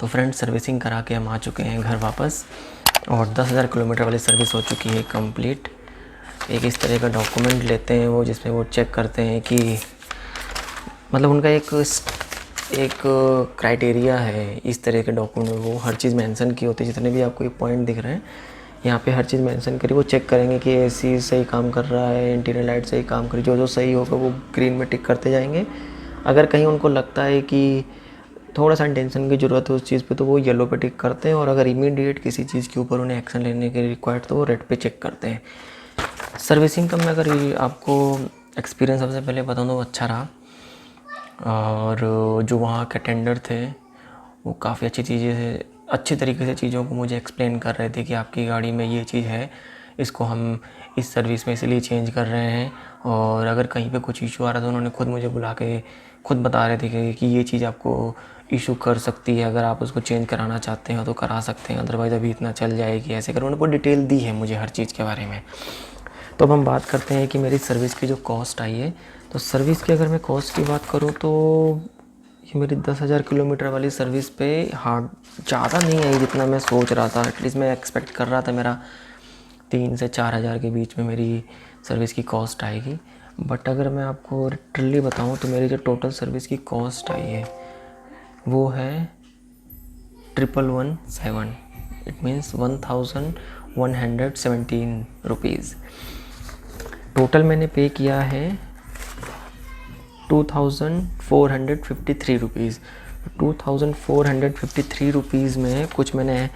तो friends, servicing करा के हम आ चुके हैं घर वापस और 10,000 किलोमीटर वाली सर्विस हो चुकी है कंप्लीट। एक इस तरह का डॉक्यूमेंट लेते हैं वो, जिसमें वो चेक करते हैं कि मतलब उनका एक क्राइटेरिया है। इस तरह के डॉक्यूमेंट में वो हर चीज़ मेंशन की होती है। जितने भी आपको ये पॉइंट दिख रहे हैं यहाँ पे हर चीज़ मेंशन करी। वो चेक करेंगे कि एसी सही काम कर रहा है, इंटीरियर लाइट सही काम कर रही है। जो सही होगा वो ग्रीन में टिक करते जाएंगे। अगर कहीं उनको लगता है कि थोड़ा सा टेंशन की ज़रूरत है उस चीज़ पे, तो वो येलो पे टिक करते हैं। और अगर इमीडिएट किसी चीज़ के ऊपर उन्हें एक्शन लेने के रिक्वायर्ड तो वो रेड पे चेक करते हैं। सर्विसिंग का मैं अगर आपको एक्सपीरियंस सबसे पहले बताऊँ तो अच्छा रहा। और जो वहाँ के टेंडर थे वो काफ़ी अच्छी तरीके से चीज़ों को मुझे एक्सप्लेन कर रहे थे कि आपकी गाड़ी में ये चीज़ है, इसको हम इस सर्विस में इसलिए चेंज कर रहे हैं। और अगर कहीं पे कुछ इशू आ रहा था उन्होंने खुद मुझे बुला के खुद बता रहे थे कि ये चीज़ आपको इशू कर सकती है, अगर आप उसको चेंज कराना चाहते हैं तो करा सकते हैं, अदरवाइज़ अभी इतना चल जाएगी, ऐसे कर उन्होंने पूरी डिटेल दी है मुझे हर चीज़ के बारे में। तो अब हम बात करते हैं कि मेरी सर्विस की जो कॉस्ट आई है। तो सर्विस की अगर मैं कॉस्ट की बात करूँ तो ये मेरी 10,000 किलोमीटर वाली सर्विस पे हार्ड ज़्यादा नहीं आई जितना मैं सोच रहा था। एटलीस्ट मैं एक्सपेक्ट कर रहा था मेरा 3 से 4,000 के बीच में मेरी सर्विस की कॉस्ट आएगी। बट अगर मैं आपको लिटरली बताऊँ तो मेरी जो टोटल सर्विस की कॉस्ट आई है वो है 1117। It means 1117 rupees. टोटल मैंने पे किया है 2453 रुपीज़। 2453 रुपीज़ में कुछ मैंने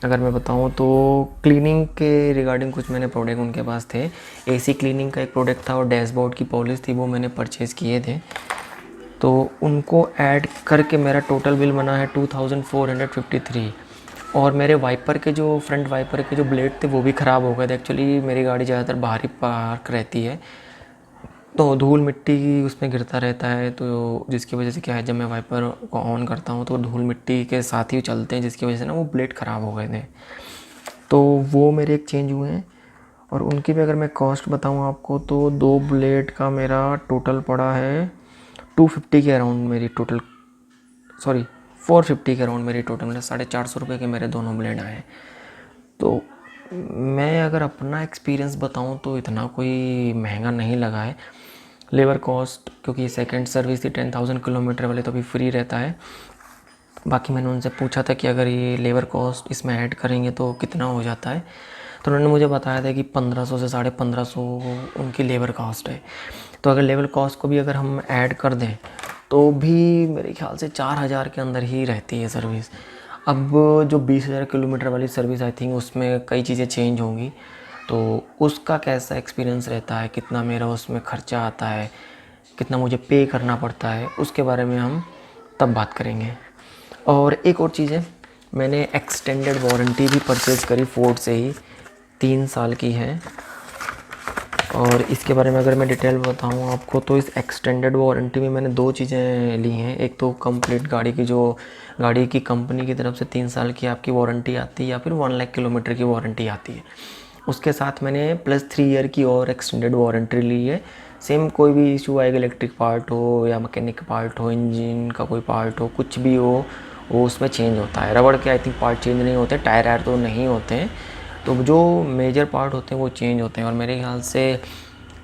अगर मैं बताऊँ तो क्लीनिंग के रिगार्डिंग कुछ मैंने प्रोडक्ट उनके पास थे। एसी क्लीनिंग का एक प्रोडक्ट था और डैशबोर्ड की पॉलिश थी, वो मैंने परचेज़ किए थे। तो उनको ऐड करके मेरा टोटल बिल बना है 2453। और मेरे वाइपर के जो फ्रंट वाइपर के जो ब्लेड थे वो भी ख़राब हो गए थे। एक्चुअली मेरी गाड़ी ज़्यादातर बाहर ही पार्क रहती है तो धूल मिट्टी उसमें गिरता रहता है, तो जिसकी वजह से क्या है, जब मैं वाइपर को ऑन करता हूँ तो धूल मिट्टी के साथ ही चलते हैं, जिसकी वजह से ना वो ब्लेड ख़राब हो गए थे। तो वो मेरे एक चेंज हुए हैं। और उनकी भी अगर मैं कॉस्ट बताऊँ आपको तो 2 ब्लेड का मेरा टोटल पड़ा है 250 के अराउंड। मेरी टोटल 450 के अराउंड मेरी टोटल, मतलब 450 रुपये के मेरे दोनों ब्लेड आए। तो मैं अगर अपना एक्सपीरियंस बताऊं तो इतना कोई महंगा नहीं लगा है। लेबर कॉस्ट, क्योंकि ये सेकंड सर्विस थी 10,000 किलोमीटर वाले, तो अभी फ्री रहता है। बाकी मैंने उनसे पूछा था कि अगर ये लेबर कॉस्ट इसमें ऐड करेंगे तो कितना हो जाता है, तो उन्होंने मुझे बताया था कि 1500 से 1550 उनकी लेबर कॉस्ट है। तो अगर लेबर कॉस्ट को भी अगर हम ऐड कर दें तो भी मेरे ख्याल से 4,000 के अंदर ही रहती है सर्विस। अब जो 20,000 किलोमीटर वाली सर्विस आई थिंक उसमें कई चीज़ें चेंज होंगी, तो उसका कैसा एक्सपीरियंस रहता है, कितना मेरा उसमें ख़र्चा आता है, कितना मुझे पे करना पड़ता है, उसके बारे में हम तब बात करेंगे। और एक और चीज़ है, मैंने एक्सटेंडेड वारंटी भी परचेज़ करी फोर्ड से ही, 3 साल की है। और इसके बारे में अगर मैं डिटेल बताऊँ आपको तो इस एक्सटेंडेड वारंटी में मैंने 2 चीज़ें ली हैं। एक तो कंप्लीट गाड़ी की कंपनी की तरफ से 3 साल की आपकी वारंटी आती है, या फिर 1 लाख किलोमीटर की वारंटी आती है। उसके साथ मैंने प्लस 3 ईयर की और एक्सटेंडेड वारंटी ली है। सेम कोई भी इशू आएगा, इलेक्ट्रिक पार्ट हो या मैकेनिक पार्ट हो, इंजन का कोई पार्ट हो, कुछ भी हो, वो उसमें चेंज होता है। रबड़ के आई थिंक पार्ट चेंज नहीं होते, टायर वायर तो नहीं होते हैं, तो जो मेजर पार्ट होते हैं वो चेंज होते हैं। और मेरे ख्याल से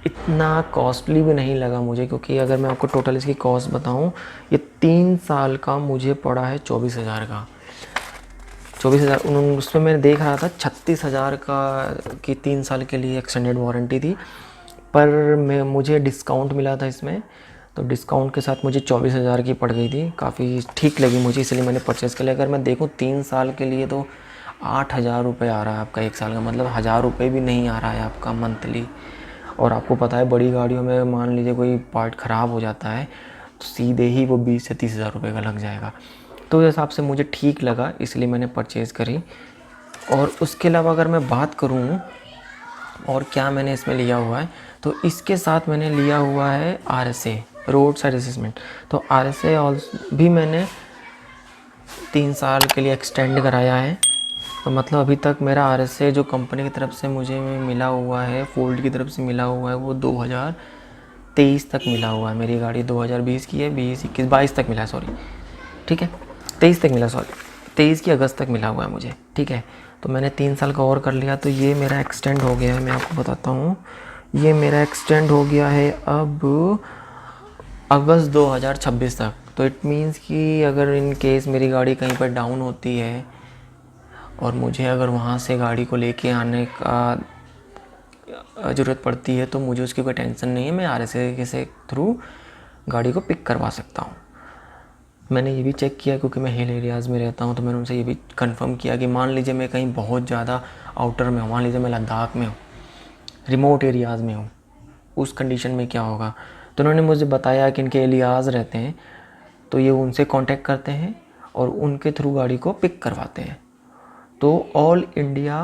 इतना कॉस्टली भी नहीं लगा मुझे, क्योंकि अगर मैं आपको टोटल इसकी कॉस्ट बताऊं, ये 3 साल का मुझे पड़ा है 24,000 का। 24,000 उन्होंने, उसमें मैं देख रहा था 36,000 का कि 3 साल के लिए एक्सटेंडेड वारंटी थी, पर मुझे डिस्काउंट मिला था इसमें, तो डिस्काउंट के साथ मुझे 24,000 की पड़ गई थी। काफ़ी ठीक लगी मुझे, इसलिए मैंने परचेज़ कर लिया। अगर मैं देखूँ 3 साल के लिए तो 8,000 रुपये आ रहा है आपका 1 साल का, मतलब 1,000 रुपये भी नहीं आ रहा है आपका मंथली। और आपको पता है बड़ी गाड़ियों में मान लीजिए कोई पार्ट ख़राब हो जाता है तो सीधे ही वो 20 से 30,000 रुपये का लग जाएगा। तो उस हिसाब से मुझे ठीक लगा, इसलिए मैंने परचेज़ करी। और उसके अलावा अगर मैं बात करूँ और क्या मैंने इसमें लिया हुआ है, तो इसके साथ मैंने लिया हुआ है RSA, रोड साइड असेसमेंट। तो RSA भी मैंने 3 साल के लिए एक्सटेंड कराया है। तो मतलब अभी तक मेरा RSA जो कंपनी की तरफ से मुझे मिला हुआ है, फोल्ड की तरफ से मिला हुआ है, वो 2023 तक मिला हुआ है। मेरी गाड़ी 2020 की है, 20, 21, 22 तक मिला है, सॉरी ठीक है, 23 तक मिला, सॉरी 23 की अगस्त तक मिला हुआ है मुझे, ठीक है। तो मैंने 3 साल का और कर लिया, तो ये मेरा एक्सटेंड हो गया है, मैं आपको बताता हूँ, ये मेरा एक्सटेंड हो गया है अब अगस्त 2026 तक। तो इट मीन्स कि अगर इन केस मेरी गाड़ी कहीं पर डाउन होती है और मुझे अगर वहाँ से गाड़ी को लेके आने का ज़रूरत पड़ती है तो मुझे उसकी कोई टेंशन नहीं है, मैं RSA के थ्रू गाड़ी को पिक करवा सकता हूँ। मैंने ये भी चेक किया क्योंकि मैं हिल एरियाज़ में रहता हूँ, तो मैंने उनसे ये भी कंफर्म किया कि मान लीजिए मैं कहीं बहुत ज़्यादा आउटर में हूँ, मान लीजिए मैं लद्दाख में हूँ, रिमोट एरियाज़ में हूँ, उस कंडीशन में क्या होगा। तो उन्होंने मुझे बताया कि इनके एलियाज़ रहते हैं, तो ये उनसे कांटेक्ट करते हैं और उनके थ्रू गाड़ी को पिक करवाते हैं। तो ऑल इंडिया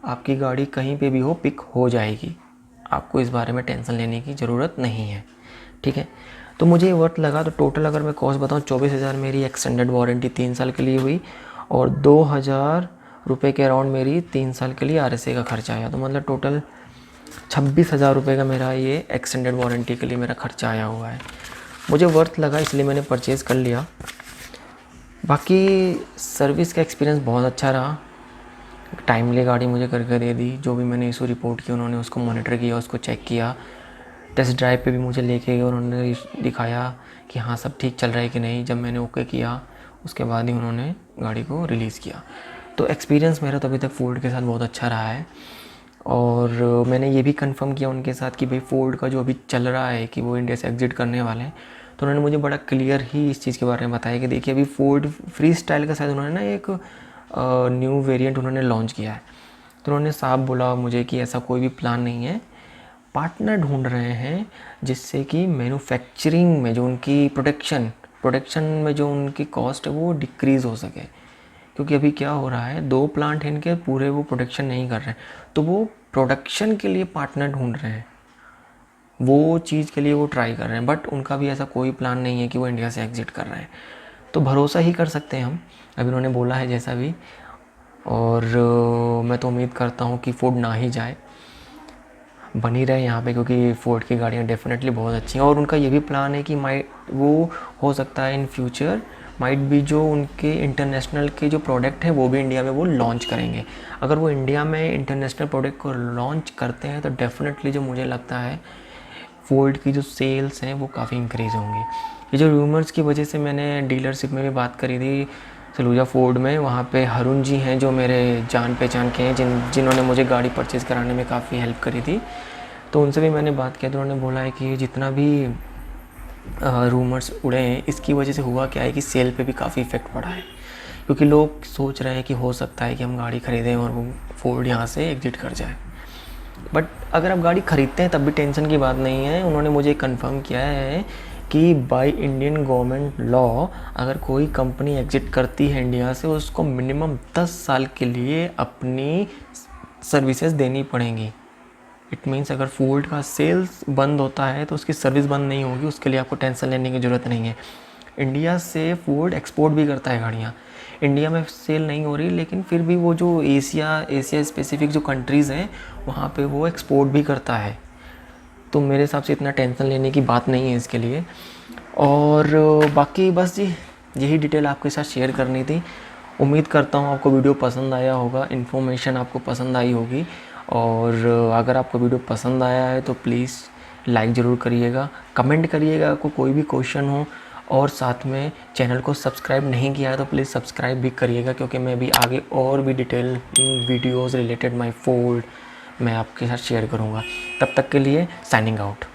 आपकी गाड़ी कहीं पे भी हो पिक हो जाएगी, आपको इस बारे में टेंशन लेने की ज़रूरत नहीं है, ठीक है। तो मुझे ये वर्थ लगा। तो टोटल अगर मैं कॉस्ट बताऊँ, 24,000 मेरी एक्सटेंडेड वारंटी 3 साल के लिए हुई और 2,000 रुपये के अराउंड मेरी 3 साल के लिए RSA का खर्चा आया। तो मतलब टोटल 26,000 रुपये का मेरा ये एक्सटेंडेड वारंटी के लिए मेरा खर्चा आया हुआ है। मुझे वर्थ लगा इसलिए मैंने परचेज़ कर लिया। बाकी सर्विस का एक्सपीरियंस बहुत अच्छा रहा, टाइमली गाड़ी मुझे करके दे दी। जो भी मैंने इशू रिपोर्ट की उन्होंने उसको मॉनिटर किया, उसको चेक किया, टेस्ट ड्राइव पे भी मुझे लेके गए, उन्होंने दिखाया कि हाँ सब ठीक चल रहा है कि नहीं। जब मैंने ओके किया उसके बाद ही उन्होंने गाड़ी को रिलीज़ किया। तो एक्सपीरियंस मेरा तो अभी तक फोर्ड के साथ बहुत अच्छा रहा है। और मैंने ये भी कंफर्म किया उनके साथ कि भाई फोर्ड का जो अभी चल रहा है कि वो इंडिया से एग्जिट करने वाले हैं। तो उन्होंने मुझे बड़ा क्लियर ही इस चीज़ के बारे में बताया कि देखिए अभी फोर्ड फ्री स्टाइल का शायद उन्होंने ना एक न्यू वेरिएंट उन्होंने लॉन्च किया है। तो उन्होंने साफ बोला मुझे कि ऐसा कोई भी प्लान नहीं है, पार्टनर ढूंढ रहे हैं जिससे कि मैन्युफैक्चरिंग में जो उनकी प्रोडक्शन में जो उनकी कॉस्ट है वो डिक्रीज़ हो सके। क्योंकि अभी क्या हो रहा है, 2 प्लांट हैं इनके, पूरे वो प्रोडक्शन नहीं कर रहे हैं, तो वो प्रोडक्शन के लिए पार्टनर ढूंढ रहे हैं, वो चीज़ के लिए वो ट्राई कर रहे हैं। बट उनका भी ऐसा कोई प्लान नहीं है कि वो इंडिया से एग्जिट कर रहे हैं। तो भरोसा ही कर सकते हैं हम, अभी उन्होंने बोला है जैसा भी। और मैं तो उम्मीद करता हूँ कि फोर्ड ना ही जाए, बनी रहे यहाँ पे, क्योंकि फोर्ड की गाड़ियाँ डेफिनेटली बहुत अच्छी हैं। और उनका ये भी प्लान है कि वो हो सकता है इन फ्यूचर माइट भी जो उनके इंटरनेशनल के जो प्रोडक्ट हैं वो भी इंडिया में वो लॉन्च करेंगे। अगर वो इंडिया में इंटरनेशनल प्रोडक्ट को लॉन्च करते हैं तो डेफिनेटली जो मुझे लगता है फोर्ड की जो सेल्स हैं वो काफ़ी इंक्रीज़ होंगी। ये जो रूमर्स की वजह से मैंने डीलरशिप में भी बात करी थी सलूजा फोर्ड में, वहाँ पे हरुण जी हैं जो मेरे जान पहचान के हैं, जिन्होंने मुझे गाड़ी परचेज़ कराने में काफ़ी हेल्प करी थी। तो उनसे भी मैंने बात किया तो उन्होंने बोला है कि जितना भी रूमर्स उड़े हैं इसकी वजह से हुआ क्या है कि सेल पे भी काफ़ी इफ़ेक्ट पड़ा है। क्योंकि लोग सोच रहे हैं कि हो सकता है कि हम गाड़ी ख़रीदें और वो फोर्ड यहाँ से एग्जिट कर जाए। बट अगर आप गाड़ी ख़रीदते हैं तब भी टेंशन की बात नहीं है। उन्होंने मुझे कंफर्म किया है कि बाय इंडियन गवर्नमेंट लॉ अगर कोई कंपनी एग्जिट करती है इंडिया से, उसको मिनिमम 10 साल के लिए अपनी सर्विसेज देनी पड़ेंगी। इट मीन्स अगर फोर्ड का सेल्स बंद होता है तो उसकी सर्विस बंद नहीं होगी, उसके लिए आपको टेंशन लेने की ज़रूरत नहीं है। इंडिया से फोर्ड एक्सपोर्ट भी करता है गाड़ियाँ, इंडिया में सेल नहीं हो रही, लेकिन फिर भी वो जो एशिया स्पेसिफिक जो कंट्रीज़ हैं वहाँ पे वो एक्सपोर्ट भी करता है। तो मेरे हिसाब से इतना टेंशन लेने की बात नहीं है इसके लिए। और बाकी बस जी यही डिटेल आपके साथ शेयर करनी थी। उम्मीद करता हूँ आपको वीडियो पसंद आया होगा, इन्फॉर्मेशन आपको पसंद आई होगी। और अगर आपको वीडियो पसंद आया है तो प्लीज़ लाइक ज़रूर करिएगा, कमेंट करिएगा आपको कोई भी क्वेश्चन हो, और साथ में चैनल को सब्सक्राइब नहीं किया है तो प्लीज़ सब्सक्राइब भी करिएगा, क्योंकि मैं भी आगे और भी डिटेलिंग वीडियोज़ रिलेटेड माई फोर्ड मैं आपके साथ शेयर करूँगा। तब तक के लिए साइनिंग आउट।